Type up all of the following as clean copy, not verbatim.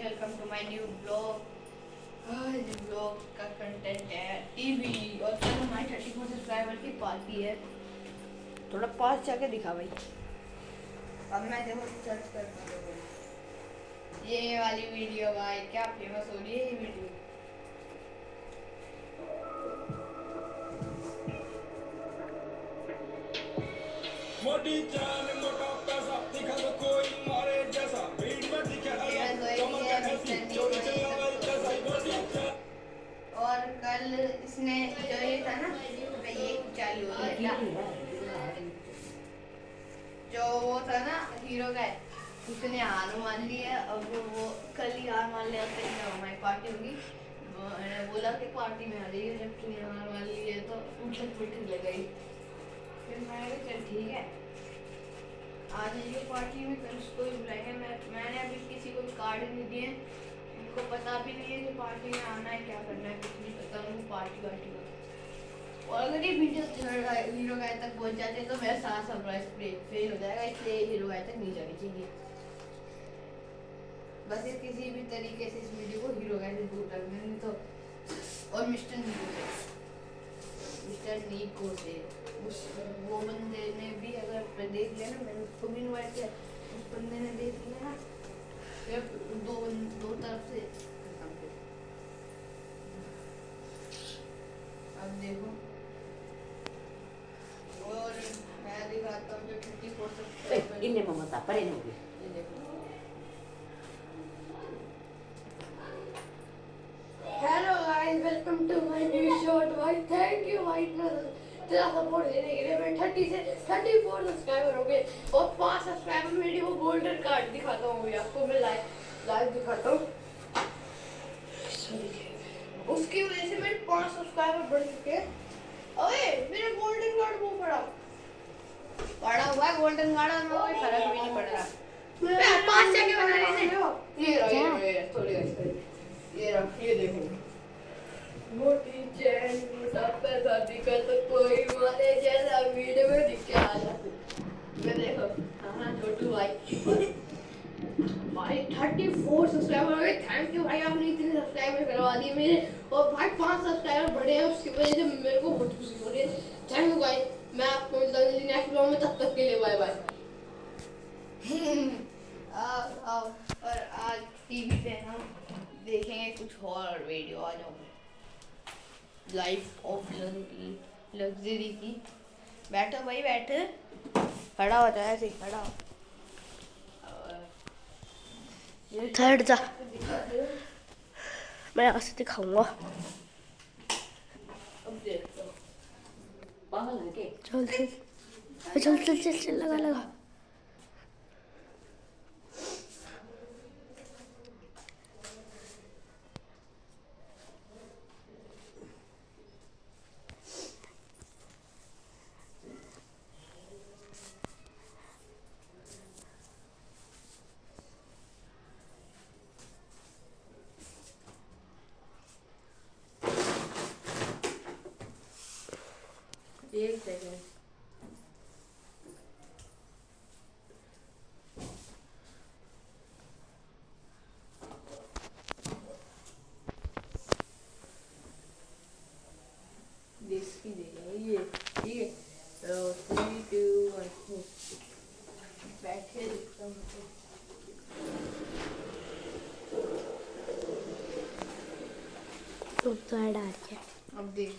Welcome to my new blog. आज blog का content है टीवी और कल हमारी 34 सब्सक्राइबर की पार्टी है। थोड़ा पास जाके दिखा भाई। अब मैं देखो सर्च करता हूँ ये वाली वीडियो भाई क्या फेमस हो रही है ये वीडियो। मोटी जान मोटा पैसा दिखा तो कोई मारे जैसा भीड़ में दिखे अलग चमक ऐसी चोरी चलावे जैसा मोटी जान। और कल इसने जो ये था ना ये चालू हो गया जो वो था ना हीरो का उसने हार मान ली है। अब वो कल ही हार मान लिया तो हमारी पार्टी होगी। बोला कि पार्टी में आ जाइए जब तूने हार मान ली है तो उठक पुठक लगाई। फिर मैं चल ठीक है आ जाइए पार्टी में कल उसको भी बुलाएंगे। मैंने अभी किसी को भी कार्ड नहीं दिए। उनको पता भी नहीं है कि पार्टी में आना है क्या करना है कुछ नहीं पता उनको पार्टी वार्टी का। और अगर ये वीडियो हीरो गाय तक पहुंच जाते हैं तो मेरा सारा सरप्राइज फेल हो जाएगा इसलिए हीरो गाय तक नहीं जानी चाहिए। बस ये किसी भी तरीके से इस वीडियो को हीरो गाय से दूर रखना नहीं तो। और मिस्टर नीको से उस वो बंदे ने भी अगर देख लिया ना मैंने उसको भी इनवाइट किया उस बंदे ने देख लिया ना फिर दो तरफ से अब देखो। और मैं दिखाता हूँ जो 34 सब्सक्राइबर इन्हें ममता परे नहीं होगी। ये देखो। Hello guys welcome to my new short भाई थैंक यू भाई तेरा सपोर्ट देने के लिए। मैं 30 से 34 सब्सक्राइबर हो गए और 5 सब्सक्राइबर मेरी वो गोल्डन कार्ड दिखाता हूँ अभी आपको मैं लाइव दिखाता हूँ। उसकी वजह से मेरे 5 सब्सक्राइबर बढ़ चुके हैं। ओए मेरा गोल्डन कार्ड वो पड़ा हुआ है गोल्डन कार्ड और कोई फर्क भी नहीं पड़ रहा। मैं 5 जगह बना रहे थे। ये थोड़ी ये देखो मोटी चैन मोटा पैसा दिखा तो कोई मारे जैसा वीडियो में दिखे आ जाते। मैं देखो हाँ छोटू भाई भाई 34 सब्सक्राइबर हो गए। थैंक यू भाई आपने इतने सब्सक्राइबर करवा दिए मेरे और भाई 5 सब्सक्राइबर बढ़े हैं उसकी वजह से मेरे को बहुत खुशी हो रही है। थैंक यू गाइस मैं आपको मिलता हूँ नेक्स्ट ब्लॉग में तब तक के लिए बाय बाय। और आज टीवी पे हम देखेंगे कुछ और वीडियो आ जाओ लाइफ ऑफ लग्जरी की। बैठो भाई बैठो खड़ा हो जाए ऐसे खड़ा हो। थर्ड जा मैं यहाँ से दिखाऊंगा। अब देखो पागल है के चल चल चल चल चल चल लगा लगा। एक सेकंड इसकी देगा ये ठीक है। 3 2 1 बैठे दिखता हूँ तो ऐड आ गया। अब देख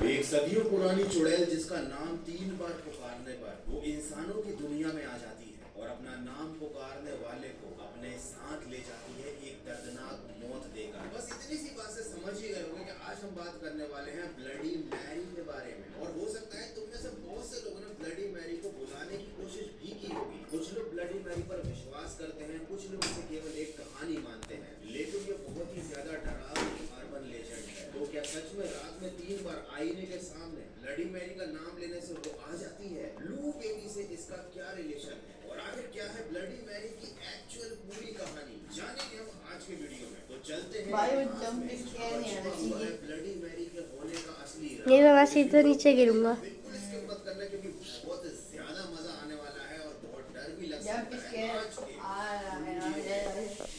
एक सदियों पुरानी चुड़ैल जिसका नाम 3 बार पुकारने पर वो इंसानों की दुनिया में आ जाती है और अपना नाम पुकारने वाले को अपने साथ ले जाती है एक दर्दनाक मौत देकर। बस इतनी सी बात से समझ ही गए होंगे कि आज हम बात करने वाले हैं ब्लडी मैरी के बारे में। और हो सकता है तुम में से बहुत से लोगों ने ब्लडी मैरी को बुलाने की कोशिश भी की होगी। कुछ लोग ब्लडी मैरी पर विश्वास करते हैं, कुछ लोग इसे केवल एक कहानी मानते हैं, लेकिन ये बहुत ही ज्यादा डरावनी अर्बन लेजेंड है। तो क्या सच में रात में 3 बार आईने के सामने ब्लडी मैरी का नाम लेने से वो आ जाती है? लू बेबी से इसका क्या रिलेशन है और आखिर क्या है ब्लडी मैरी की एक्चुअल पूरी कहानी जानेंगे हम आज के वीडियो में। तो चलते हैं भाई वो जंप स्केयर नहीं आना चाहिए। ब्लडी मैरी के होने का असली नहीं मैं सीधे नीचे गिरूंगा। बिल्कुल इसके मत करना क्योंकि बहुत ज्यादा मजा आने वाला है और बहुत डर भी लग जंप सकता है। स्केयर आज के आ रहा है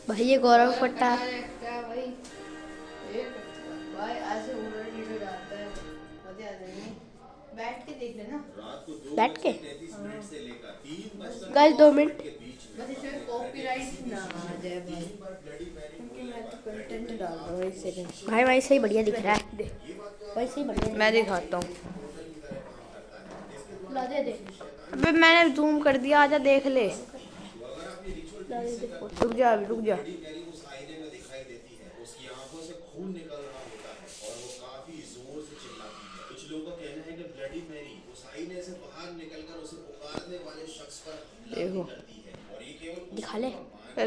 भाई ये गौरव पट्टा क्या भाई ये भाई ऐसे ऊपर वीडियो डालता है मजे आ जाएंगे। बैठ के देख लेना रात को 2 बैठ के 33 मिनट से लेकर 3 बजकर गाइस 2 मिनट के बीच में बस इसमें कॉपीराइट ना आ जाए भाई, ब्लडी मैरी क्योंकि मैं तो कंटेंट डाल रहा हूँ। एक सेकंड भाई भाई सही बढ़िया दिख रहा है भाई सही बढ़िया मैं दिखाता हूँ। ला दे दे अबे मैंने जूम कर दिया आजा देख ले रुक जा अभी रुक जा। ब्लडी मैरी उस आईने में दिखाई देती है, उसकी आंखों से खून निकल रहा होता है और वो काफी जोर से चिल्लाती है। कुछ लोगों का कहना है कि ब्लडी मैरी उस आईने से बाहर निकलकर उसे पुकारने वाले शख्स पर हमला भी करती है और ये केवल दिखा ले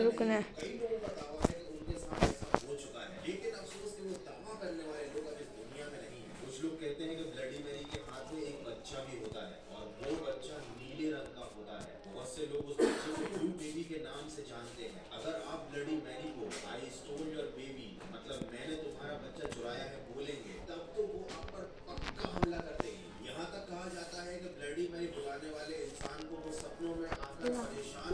रुकना है। कई लोगों का दावा है कि उनके साथ ऐसा हो चुका है, लेकिन अफसोस कि वो दावा करने वाले लोग अब इस दुनिया में नहीं है। कुछ लोग कहते हैं कि ब्लडी मैरी के हाथ में एक बच्चा भी होता है और वो बच्चा नीले रंग का होता है। बहुत से लोग उस बच्चे को ब्लू बेबी के नाम से जानते हैं। अगर आप ब्लडी मैरी को आई स्टोल योर बेबी मतलब मैंने तुम्हारा बच्चा चुराया है बोलेंगे, तब तो वो आप पर पक्का हमला कर देगी। यहाँ तक कहा जाता है कि ब्लडी मैरी बुलाने वाले इंसान को वो सपनों में आकर परेशान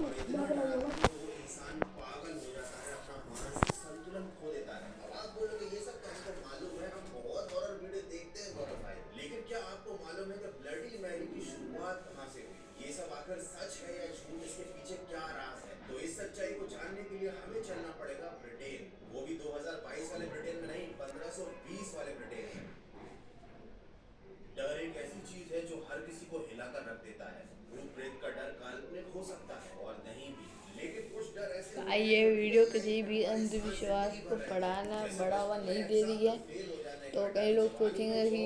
और इतना डराता है कि वो इंसान पागल हो जाता है, अपना मानसिक संतुलन खो देता है। अब आप बोलोगे ये सब तो हमको मालूम है, हम बहुत हॉरर वीडियो देखते हैं गौरव भाई, लेकिन क्या आपको मालूम है कि ब्लडी मैरी की शुरुआत कहाँ से हुई? ये सब आखिर सच है या झूठ, इसके पीछे क्या राज है? तो इस सच्चाई को जानने के लिए हमें चलना पड़ेगा ब्रिटेन, वो भी 2022 वाले ब्रिटेन में नहीं, 1520 वाले ब्रिटेन में। डर एक ऐसी चीज है जो हर किसी को हिलाकर रख देता है। भूत प्रेत का डर काल्पनिक हो सकता है और नहीं भी, लेकिन कुछ डर ऐसे ये वीडियो किसी भी अंधविश्वास को बढ़ावा नहीं दे रही है। तो कई लोग सोचेंगे कि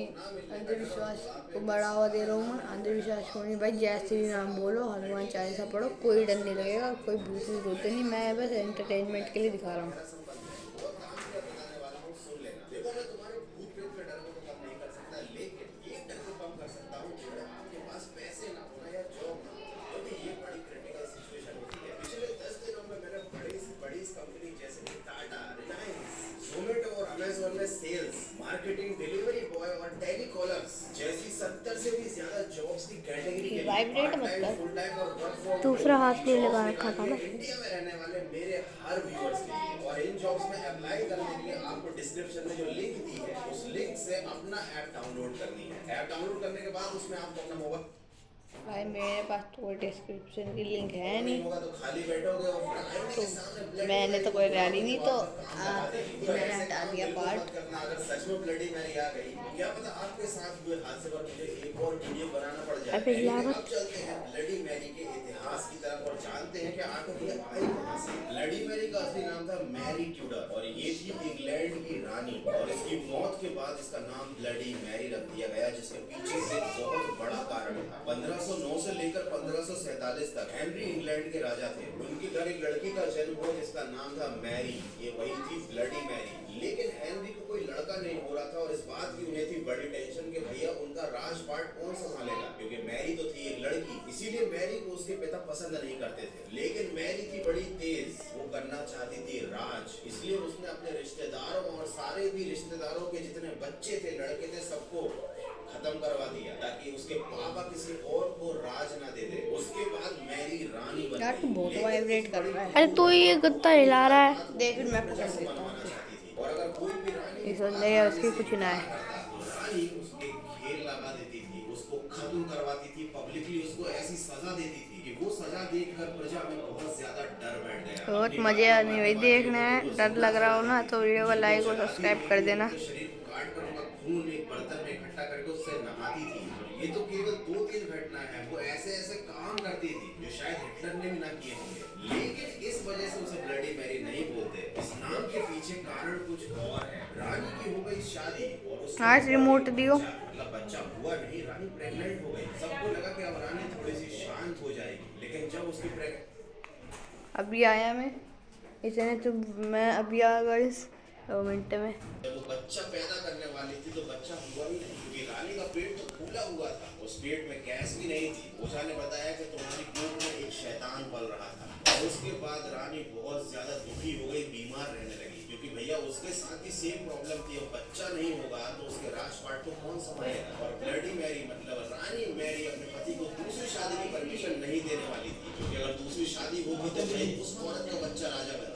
अंधविश्वास को बढ़ावा दे रहा हूँ मैं। अंधविश्वास को नहीं भाई, जैसे भी नाम बोलो, हनुमान चालीसा पढ़ो, कोई डर नहीं लगेगा, कोई भूत भूत होते नहीं। मैं बस एंटरटेनमेंट के लिए दिखा रहा हूँ। बताने वाला हूँ, सुन लेना। देखो मैं तुम्हारे भूत प्रेत के डर को तो कम नहीं कर सकता, लेकिन एक डर को कम कर सकता हूँ कि आपके पास पैसे ना होना या जॉब ना हो, क्योंकि ये बड़ी क्रिटिकल सिचुएशन होती है। पिछले 10 दिनों में मैंने बड़ी से बड़ी कंपनी जैसे कि टाटा, रिलायंस, जोमेटो और अमेज़न में सेल्स, मार्केटिंग, डिलीवरी बॉय और टेलीकॉलर्स जैसी 70 से भी ज्यादा जॉब्स की कैटेगरी के लिए वाइब्रेट मत कर। फुल टाइम और वर्क फ्रॉम दूसरा हाथ नहीं लगा रखा था ना। इंडिया में रहने वाले मेरे हर व्यूअर्स के लिए और इन जॉब्स में अप्लाई करने के लिए आपको डिस्क्रिप्शन में जो लिंक दी है उस लिंक से अपना ऐप डाउनलोड करनी है। ऐप डाउनलोड करने के बाद उसमें आपको अपना मोबाइल भाई मेरे पास तो कोई डिस्क्रिप्शन की लिंक है नहीं, होगा तो खाली बैठोगे और फिर आईने के सामने मैंने तो कोई डाली नहीं, तो मैंने हटा दिया पार्ट। करना। अगर सच में ब्लडी मैरी आ गई तो क्या पता आपके साथ हुए हादसे पर मुझे एक और वीडियो बनाना पड़ जाए। अबे यार। अब चलते हैं ब्लडी मैरी के इतिहास की तरफ और जानते हैं कि आखिर ये आई कहां से। ब्लडी मैरी का असली नाम था मैरी ट्यूडर और ये थी इंग्लैंड की रानी और इसकी मौत के बाद इसका नाम ब्लडी मैरी रख दिया गया, जिसके पीछे से बहुत बड़ा कारण था। 1509 से लेकर 1547 तक हेनरी इंग्लैंड के राजा थे। उनके घर एक लड़की का जन्म हुआ जिसका नाम था मैरी, ये वही थी ब्लडी मैरी। लेकिन हेनरी को कोई लड़का नहीं हो रहा था और इस बात की उन्हें थी बड़ी टेंशन कि भैया उनका राजपाट कौन संभालेगा, क्योंकि मैरी तो थी एक लड़की। इसीलिए मैरी को उसके पिता पसंद नहीं करते थे। लेकिन मैरी थी बड़ी तेज, वो करना चाहती थी राज, इसलिए उसने अपने रिश्तेदारों और सारे भी रिश्तेदारों के जितने बच्चे थे, लड़के थे, सबको खत्म करवा दिया ताकि उसके पापा किसी और को राज ना दे दे। उसके बाद मैरी रानी बन यार तू गई। बहुत वाइब्रेट कर रहा है। अरे तो ये गत्ता हिला रहा है। देख फिर मैं पकड़ जैसे देता हूँ। बनवाना चाहती थी और अगर कोई भी रानी ये सोच लेगा उसकी कुछ ना है। तो रानी उसके घेर लगा देती थी, उसको खत्म करवाती थी, पब्लिकली उसको ऐसी सजा देती थी कि वो सजा देखकर प्रजा में बहुत ज्यादा डर बैठ गया। बहुत मजे आने भाई, देखना है, डर लग रहा हो ना तो वीडियो को लाइक और सब्सक्राइब कर देना। शरीर को काट कर उनका खून एक बर्तन में इकट्ठा करके उससे नहाती थी। ये तो केवल 2-3 घटना है, वो ऐसे ऐसे काम करती थी जो शायद हिटलर ने भी ना किए होंगे। लेकिन इस वजह से उसे ब्लडी मैरी नहीं बोलते। इस नाम के पीछे कारण कुछ और है। रानी की हो गई शादी और उसके आज रिमोट दियो। मतलब बच्चा हुआ नहीं, रानी प्रेग्नेंट हो गई। सबको लगा कि अब रानी थोड़ी सी शांत हो जाएगी, लेकिन जब उसकी अभी आया मैं इसने तो मैं अभी आ गया इस 2 मिनट में। जब वो बच्चा पैदा करने वाली थी तो बच्चा हुआ ही नहीं, क्योंकि रानी का पेट तो फूला हुआ था, उस पेट में गैस भी नहीं थी। ओझा ने बताया कि तुम्हारी पेट में एक शैतान पल रहा था। और उसके बाद रानी बहुत ज्यादा दुखी हो गई, बीमार रहने लगी, क्योंकि भैया उसके साथ भी सेम प्रॉब्लम थी। अब बच्चा नहीं होगा तो उसके राजपाट को कौन संभालेगा। और ब्लडी मैरी मतलब रानी मैरी अपने पति को दूसरी शादी की परमिशन नहीं देने वाली थी, क्योंकि अगर दूसरी शादी होगी तो भाई उस औरत का बच्चा राजा बन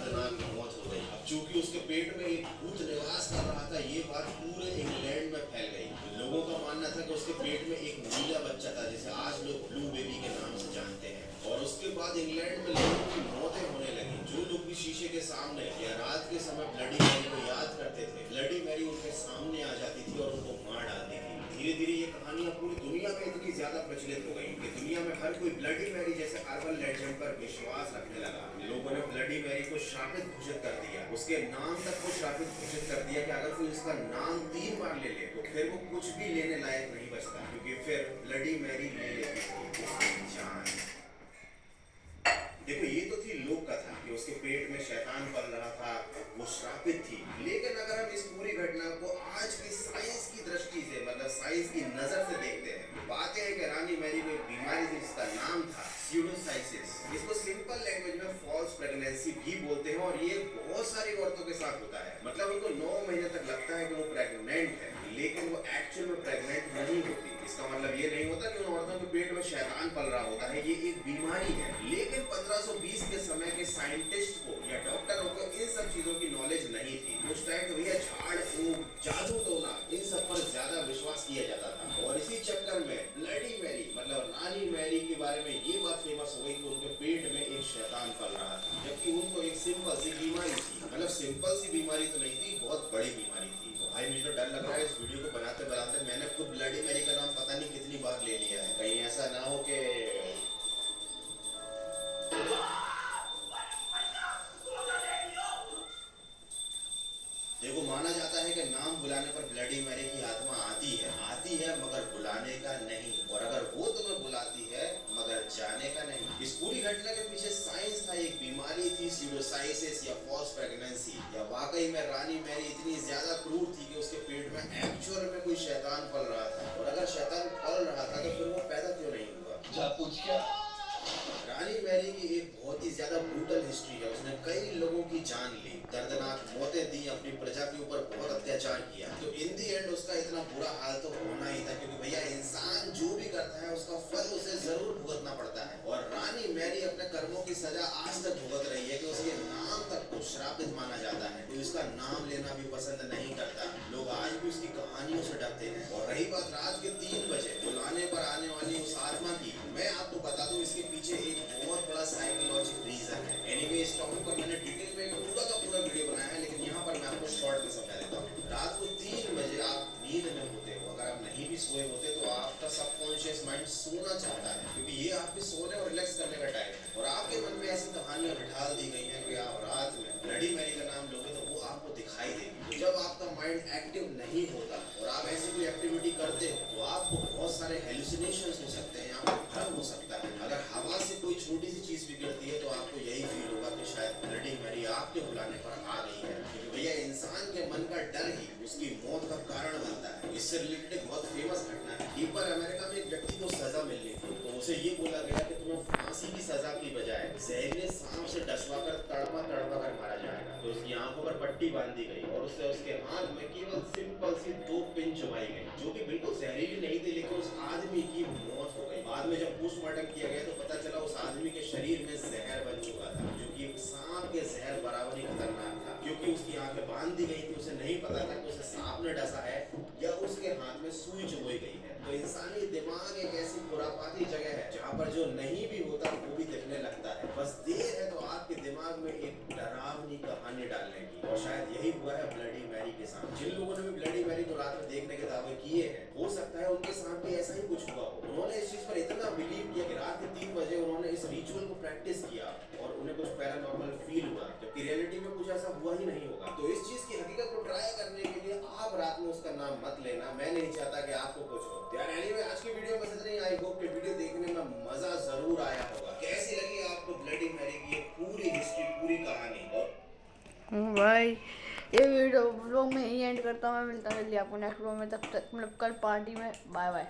दर्दनाक मौत हो गई। अब चूंकि उसके पेट में एक भूत निवास कर रहा था, ये बात पूरे इंग्लैंड में फैल गई। लोगों का मानना था कि उसके पेट में एक नीला बच्चा था, जिसे आज लोग ब्लू बेबी के नाम से जानते हैं। और उसके बाद इंग्लैंड में लोगों की मौतें होने लगी। जो लोग भी शीशे के सामने या रात के समय ब्लडी मैरी को याद करते थे, ब्लडी मैरी उनके सामने आ जाती थी और उनको मार डालती थी। धीरे धीरे ये कहानियां पूरी दुनिया में इतनी ज्यादा प्रचलित हो गई कि दुनिया में हर कोई ब्लडी मैरी जैसे अर्बन लेजेंड पर विश्वास रखने लगा। लोगों ने ब्लडी मैरी को शापित घोषित कर दिया, उसके नाम तक को शापित घोषित कर दिया कि अगर कोई उसका नाम 3 बार ले ले तो फिर वो कुछ भी लेने लायक नहीं बचता, क्योंकि फिर ब्लडी मैरी ले लेती थी उसकी जान। देखो, ये तो थी लोक कथा कि उसके पेट में शैतान पल रहा था, वो श्रापित थी। लेकिन अगर हम इस पूरी घटना को आज की साइंस की दृष्टि से, मतलब साइंस की नजर से देखते हैं, बात है कि रानी मैरी को एक बीमारी थी जिसका नाम था स्यूडोसाइसिस। इसको सिंपल लैंग्वेज में फॉल्स प्रेगनेंसी भी बोलते हैं और ये बहुत सारी औरतों के साथ होता है। मतलब उनको 9 महीने तक लगता है कि वो प्रेग्नेंट है, लेकिन वो एक्चुअल में प्रेग्नेंट नहीं होती। इसका मतलब ये नहीं होता कि उन औरतों के पेट में शैतान पल रहा होता है, ये एक बीमारी है। लेकिन 1520 के समय के साइंटिस्ट को या डॉक्टरों को इन सब चीजों की नॉलेज नहीं थी। उस टाइम तो भैया झाड़ फूक, जादू टोना, इन सब पर ज्यादा विश्वास किया जाता था। और इसी चक्कर में ब्लडी मैरी मतलब रानी मैरी के बारे में ये बात फेमस हो गई कि उनके पेट में एक शैतान पल रहा था, जबकि उनको एक सिंपल सी बीमारी थी। मतलब सिंपल सी बीमारी तो नहीं थी, बहुत बड़ी बीमारी थी। तो भाई मुझे तो डर लग रहा है इस वीडियो को बनाते बनाते मैंने खुद ब्लडी मैरी का नाम पता नहीं कितनी बार ले लिया है। कहीं ऐसा ना हो कि देखो, माना जाता है कि नाम बुलाने पर ब्लडी मैरी की आत्मा आती है मगर बुलाने का नहीं, और अगर वो तुम्हें बुलाती है मगर जाने का नहीं। इस पूरी घटना के पीछे साइंस था, एक बीमारी थी स्यूडोसाइसिस या फॉल्स प्रेगनेंसी, या वाकई में रानी मैरी इतनी ज्यादा क्रूर थी कि उसके पेट में एक्चुअल में कोई शैतान पल रहा था। और अगर शैतान पल रहा था तो फिर वो पैदा क्यों नहीं हुआ? जा पूछ क्या। रानी मैरी की एक बहुत ही ज्यादा ब्रूटल हिस्ट्री है। उसने कई लोगों की जान ली, दर्दनाक मौतें दी, अपनी प्रजा के ऊपर बहुत अत्याचार किया। तो इन दी एंड उसका इतना बुरा हाल तो होना ही था, क्योंकि भैया इंसान जो भी करता है उसका फल उसे जरूर भुगतना पड़ता है। और रानी मैरी अपने कर्मों की सजा आज तक भुगत रही है कि उसके नाम तक को श्रापित माना जाता है। तो इसका नाम लेना भी पसंद नहीं करता, लोग आज भी उसकी कहानियों से डरते हैं। और रही बात रात के 3 बजे बुलाने पर आने वाली उस आत्मा की, मैं आपको बता दूं इसके पीछे एक बहुत बड़ा साइकोलॉजिकल रीजन है। एनीवे, इस टॉपिक पर मैंने डिटेल में पूरा का पूरा वीडियो बनाया है, लेकिन यहाँ पर मैं आपको शॉर्ट में समझा देता हूँ। रात को 3 बजे आप नींद में होते हो, अगर आप नहीं भी सोए होते तो आपका सबकॉन्शियस माइंड सोना चाहता है, क्योंकि ये आपके सोने और रिलैक्स करने का टाइम है। और आपके मन में ऐसी कहानियां बिठा दी गई हैं कि आप रात में ब्लडी मैरी का नाम लोगे तो वो आपको दिखाई देगी। तो जब आपका माइंड एक्टिव नहीं होता और आप ऐसी कोई एक्टिविटी करते हो तो आपको बहुत सारे हेलुसिनेशंस हो सकते हैं, आपको भ्रम हो सकता है। अगर हवा से कोई छोटी सी चीज भी गिरती है तो आपको यही फील होगा कि शायद ब्लडी मैरी आपके बुलाने पर आ गई है, क्योंकि भैया इंसान के मन का डर ही उसकी मौत का कारण बनता है। इससे रिलेटेड एक बहुत फेमस घटना है। एक बार अमेरिका में एक व्यक्ति को सजा मिलनी थी, तो उसे ये बोला गया कि तुम्हें फांसी की सजा की बजाय जहरीले सांप से डसवाकर तड़पा कर मारा जाएगा। तो उसकी आंखों पर पट्टी बांधी गई और उससे उसके हाथ में केवल सिंपल सी 2 पिन चुभाई गई, जो कि बिल्कुल जहरीली नहीं थी, लेकिन उस आदमी की मौत हो गई। बाद में जब पोस्टमार्टम किया गया तो पता चला उस आदमी के शरीर में जहर बन चुका था, जो कि एक सांप के जहर बराबर ही खतरनाक था। क्योंकि उसकी आंखें बांध दी गई थी, उसे नहीं पता था कि उसे सांप ने डसा है या उसके हाथ में सुई चुभोई गई है। तो इंसानी दिमाग एक ऐसी खुरापाती जगह है जहाँ पर जो नहीं भी होता वो भी दिखने लगता है। बस देर है तो आपके दिमाग में एक डरावनी कहानी डालने की, और शायद यही हुआ है ब्लडी मैरी के साथ। जिन लोगों ने भी ब्लडी मैरी को रात में देखने के दावे किए हैं, हो सकता है उनके साथ भी ऐसा ही कुछ हुआ हो। उन्होंने इस चीज पर इतना बिलीव किया कि रात के 3 बजे उन्होंने इस रिचुअल को प्रैक्टिस किया और उन्हें कुछ पैरानॉर्मल फील हुआ, जबकि रियलिटी में कुछ ऐसा हुआ ही नहीं होगा। तो इस चीज की हकीकत को ट्राई करने के लिए आप रात में उसका नाम मत लेना। मैं नहीं चाहता कि आपको कुछ हो। यार एनीवे, आज की वीडियो में इतना ही। आई होप कि वीडियो देखने में मजा जरूर आया होगा। कैसी लगी आपको ब्लडी मैरी की पूरी हिस्ट्री, पूरी कहानी? और भाई ये वीडियो व्लॉग में ही एंड करता हूँ। मैं मिलता हूँ जल्दी आपको नेक्स्ट व्लॉग में, तब तक मतलब कल पार्टी में। Bye bye.